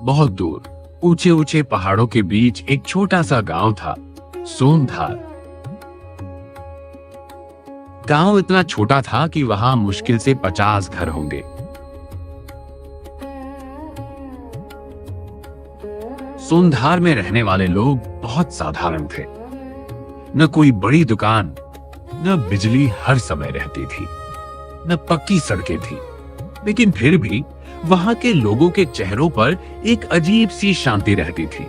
बहुत दूर ऊंचे ऊंचे पहाड़ों के बीच एक छोटा सा गांव था, सोनधार। गांव इतना छोटा था कि वहां मुश्किल से 50 घर होंगे। सोनधार में रहने वाले लोग बहुत साधारण थे। न कोई बड़ी दुकान, न बिजली हर समय रहती थी, न पक्की सड़कें थी, लेकिन फिर भी वहां के लोगों के चेहरों पर एक अजीब सी शांति रहती थी।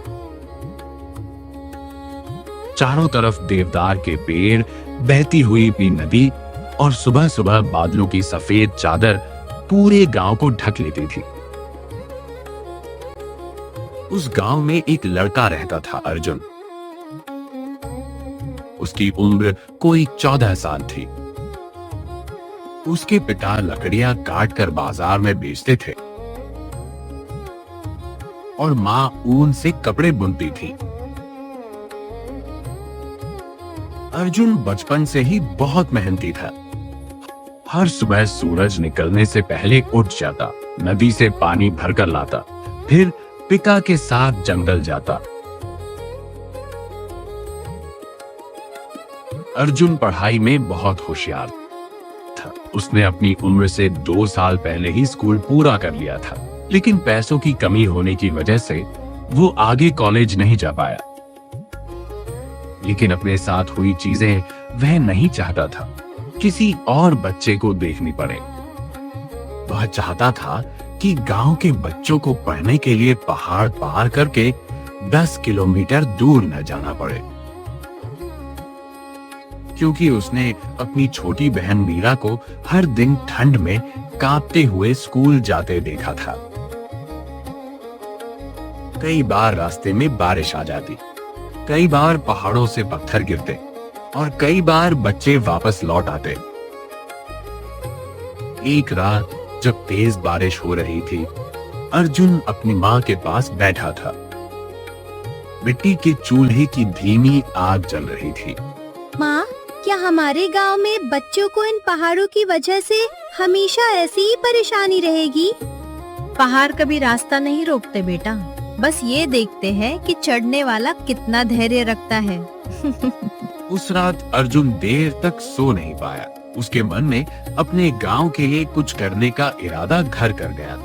चारों तरफ देवदार के पेड़, बहती हुई भी नदी और सुबह सुबह बादलों की सफेद चादर पूरे गांव को ढक लेती थी। उस गांव में एक लड़का रहता था, अर्जुन। उसकी उम्र कोई 14 साल थी। उसके पिता लकड़ियां काट कर बाजार में बेचते थे और मां ऊन से कपड़े बुनती थी। अर्जुन बचपन से ही बहुत मेहनती था। हर सुबह सूरज निकलने से पहले उठ जाता, नदी से पानी भरकर लाता, फिर पिता के साथ जंगल जाता। अर्जुन पढ़ाई में बहुत होशियार था। उसने अपनी उम्र से 2 साल पहले ही स्कूल पूरा कर लिया था, लेकिन पैसों की कमी होने की वजह से वो आगे कॉलेज नहीं जा पाया। लेकिन अपने साथ हुई चीजें वह नहीं चाहता था किसी और बच्चे को देखनी पड़े। वह चाहता था कि गांव के बच्चों को पढ़ने के लिए पहाड़ पार करके 10 किलोमीटर दूर न जाना पड़े, क्योंकि उसने अपनी छोटी बहन मीरा को हर दिन ठंड में कांपते हुए स्कूल जाते देखा था। कई बार रास्ते में बारिश आ जाती, कई बार पहाड़ों से पत्थर गिरते और कई बार बच्चे वापस लौट आते। एक रात जब तेज बारिश हो रही थी, अर्जुन अपनी मां के पास बैठा था। मिट्टी के चूल्हे की धीमी आग जल रही थी। माँ, क्या हमारे गांव में बच्चों को इन पहाड़ों की वजह से हमेशा ऐसी ही परेशानी रहेगी? पहाड़ कभी रास्ता नहीं रोकते बेटा, बस ये देखते हैं कि चढ़ने वाला कितना धैर्य रखता है। उस रात अर्जुन देर तक सो नहीं पाया। उसके मन में अपने गांव के लिए कुछ करने का इरादा घर कर गया।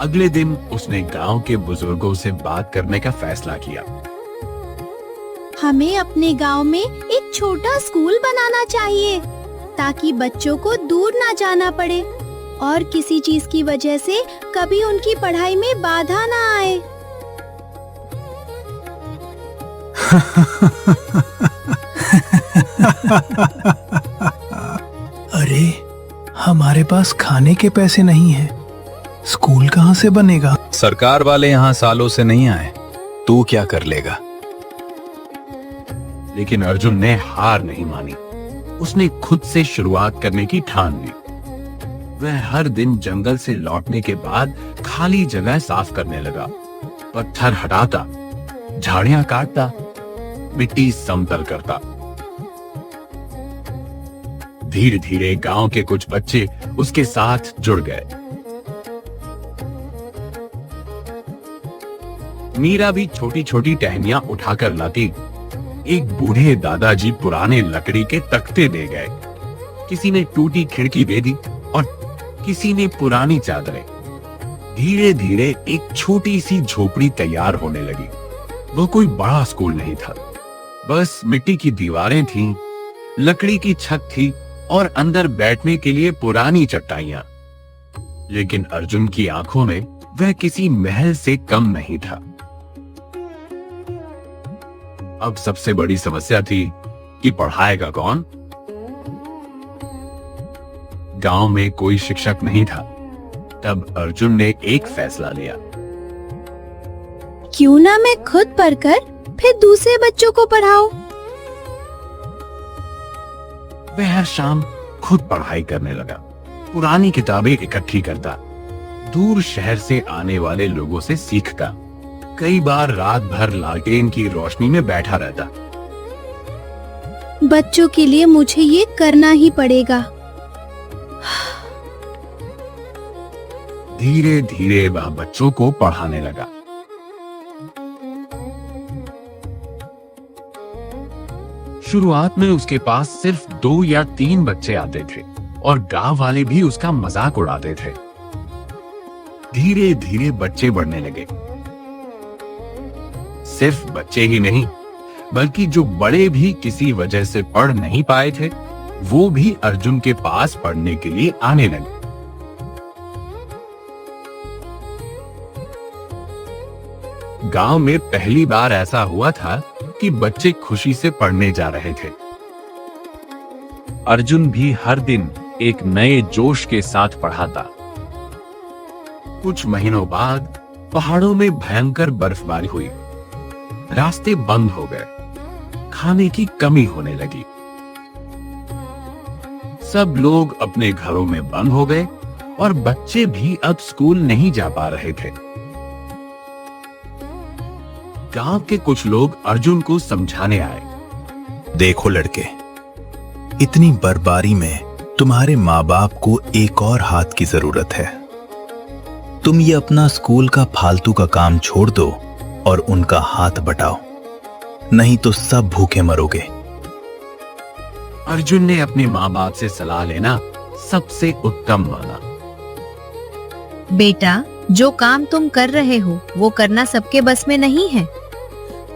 अगले दिन उसने गांव के बुजुर्गों से बात करने का फैसला किया। हमें अपने गांव में एक छोटा स्कूल बनाना चाहिए ताकि बच्चों को दूर ना जाना पड़े और किसी चीज की वजह से कभी उनकी पढ़ाई में बाधा ना आए। अरे, हमारे पास खाने के पैसे नहीं हैं, स्कूल कहाँ से बनेगा? सरकार वाले यहाँ सालों से नहीं आए, तू क्या कर लेगा? लेकिन अर्जुन ने हार नहीं मानी। उसने खुद से शुरुआत करने की ठान ली। वह हर दिन जंगल से लौटने के बाद खाली जगह साफ करने लगा, पत्थर हटाता, झाड़ियां काटता, मिट्टी समतल करता। धीरे धीरे गांव के कुछ बच्चे उसके साथ जुड़ गए। मीरा भी छोटी छोटी टहनियां उठाकर लाती। एक बूढ़े दादाजी पुराने लकड़ी के तख्ते दे गए। किसी ने टूटी खिड़की दे दी और किसी ने पुरानी चादरें। धीरे धीरे एक छोटी सी झोपड़ी तैयार होने लगी। वो कोई बड़ा स्कूल नहीं था, बस मिट्टी की दीवारें थीं, लकड़ी की छत थी और अंदर बैठने के लिए पुरानी चटाइयां। लेकिन अर्जुन की आंखों में वह किसी महल से कम नहीं था। अब सबसे बड़ी समस्या थी कि पढ़ाएगा कौन? गांव में कोई शिक्षक नहीं था। तब अर्जुन ने एक फैसला लिया। क्यों ना मैं खुद पढ़कर फिर दूसरे बच्चों को पढ़ाऊं? वह हर शाम खुद पढ़ाई करने लगा। पुरानी किताबें इकट्ठी करता, दूर शहर से आने वाले लोगों से सीखता। कई बार रात भर लालटेन की रोशनी में बैठा रहता। बच्चों के लिए मुझे ये करना ही पड़ेगा। धीरे धीरे वह बच्चों को पढ़ाने लगा। शुरुआत में उसके पास सिर्फ 2 या 3 बच्चे आते थे और गांव वाले भी उसका मजाक उड़ाते थे। धीरे धीरे बच्चे बढ़ने लगे। सिर्फ बच्चे ही नहीं, बल्कि जो बड़े भी किसी वजह से पढ़ नहीं पाए थे, वो भी अर्जुन के पास पढ़ने के लिए आने लगे। गांव में पहली बार ऐसा हुआ था कि बच्चे खुशी से पढ़ने जा रहे थे। अर्जुन भी हर दिन एक नए जोश के साथ पढ़ा था। कुछ महीनों बाद पहाड़ों में भयंकर बर्फबारी हुई। रास्ते बंद हो गए, खाने की कमी होने लगी। सब लोग अपने घरों में बंद हो गए और बच्चे भी अब स्कूल नहीं जा पा रहे थे। गांव के कुछ लोग अर्जुन को समझाने आए। देखो लड़के, इतनी बर्बारी में तुम्हारे माँ बाप को एक और हाथ की जरूरत है। तुम ये अपना स्कूल का फालतू का काम छोड़ दो और उनका हाथ बटाओ, नहीं तो सब भूखे मरोगे। अर्जुन ने अपने माँ बाप से सलाह लेना सबसे उत्तम माना। बेटा, जो काम तुम कर रहे हो वो करना सबके बस में नहीं है।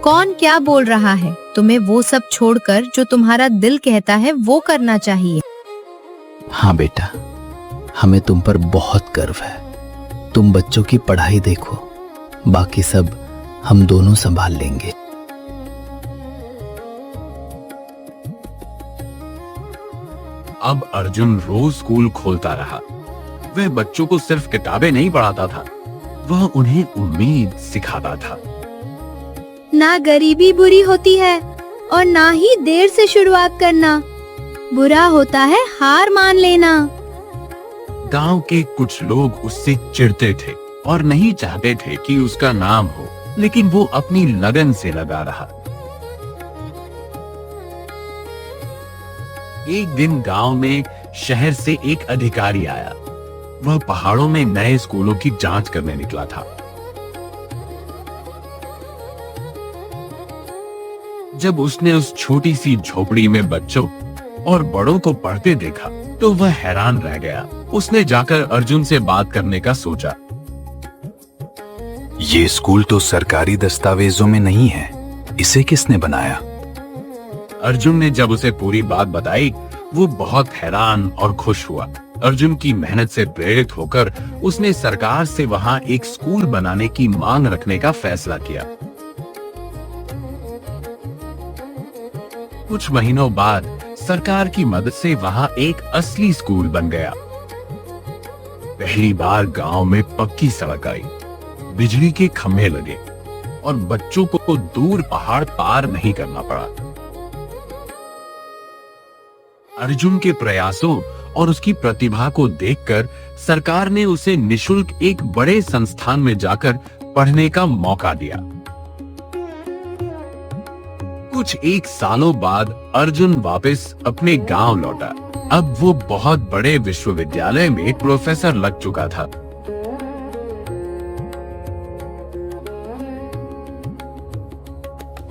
कौन क्या बोल रहा है, तुम्हें वो सब छोड़कर जो तुम्हारा दिल कहता है वो करना चाहिए। हाँ बेटा, हमें तुम पर बहुत गर्व है। तुम बच्चों की पढ़ाई देखो, बाकी सब हम दोनों संभाल लेंगे। अब अर्जुन रोज स्कूल खोलता रहा। वह बच्चों को सिर्फ किताबें नहीं पढ़ाता था, वह उन्हें उम्मीद सिखाता था। ना गरीबी बुरी होती है और ना ही देर से शुरुआत करना। बुरा होता है हार मान लेना। गांव के कुछ लोग उससे चिढ़ते थे और नहीं चाहते थे कि उसका नाम हो, लेकिन वो अपनी लगन से लगा रहा। एक दिन गांव में शहर से एक अधिकारी आया। वह पहाड़ों में नए स्कूलों की जांच करने निकला था। जब उसने उस छोटी सी झोपड़ी में बच्चों और बड़ों को पढ़ते देखा तो वह हैरान रह गया। उसने जाकर अर्जुन से बात करने का सोचा। ये स्कूल तो सरकारी दस्तावेजों में नहीं है, इसे किसने बनाया? अर्जुन ने जब उसे पूरी बात बताई, वो बहुत हैरान और खुश हुआ। अर्जुन की मेहनत से प्रेरित होकर उसने सरकार से वहां एक स्कूल बनाने की मांग रखने का फैसला किया। कुछ महीनों बाद सरकार की मदद से वहां एक असली स्कूल बन गया। पहली बार गांव में पक्की सड़क आई, बिजली के खंभे लगे और बच्चों को दूर पहाड़ पार नहीं करना पड़ा। अर्जुन के प्रयासों और उसकी प्रतिभा को देखकर सरकार ने उसे निशुल्क एक बड़े संस्थान में जाकर पढ़ने का मौका दिया। कुछ 1 सालों बाद अर्जुन वापस अपने गांव लौटा। अब वो बहुत बड़े विश्वविद्यालय में प्रोफेसर लग चुका था।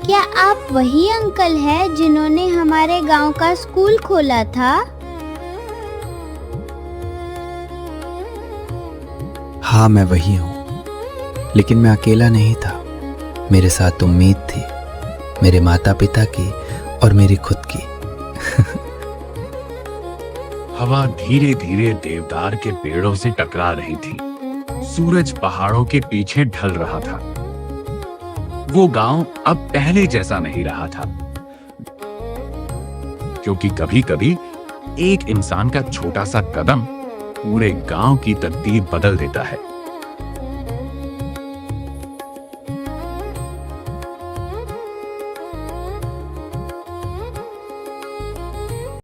क्या आप वही अंकल हैं जिन्होंने हमारे गांव का स्कूल खोला था? हाँ, मैं वही हूँ, लेकिन मैं अकेला नहीं था। मेरे साथ उम्मीद थी, मेरे माता पिता की और मेरी खुद की। हवा धीरे धीरे देवदार के पेड़ों से टकरा रही थी। सूरज पहाड़ों के पीछे ढल रहा था। वो गांव अब पहले जैसा नहीं रहा था, क्योंकि कभी कभी एक इंसान का छोटा सा कदम पूरे गांव की तकदीर बदल देता है।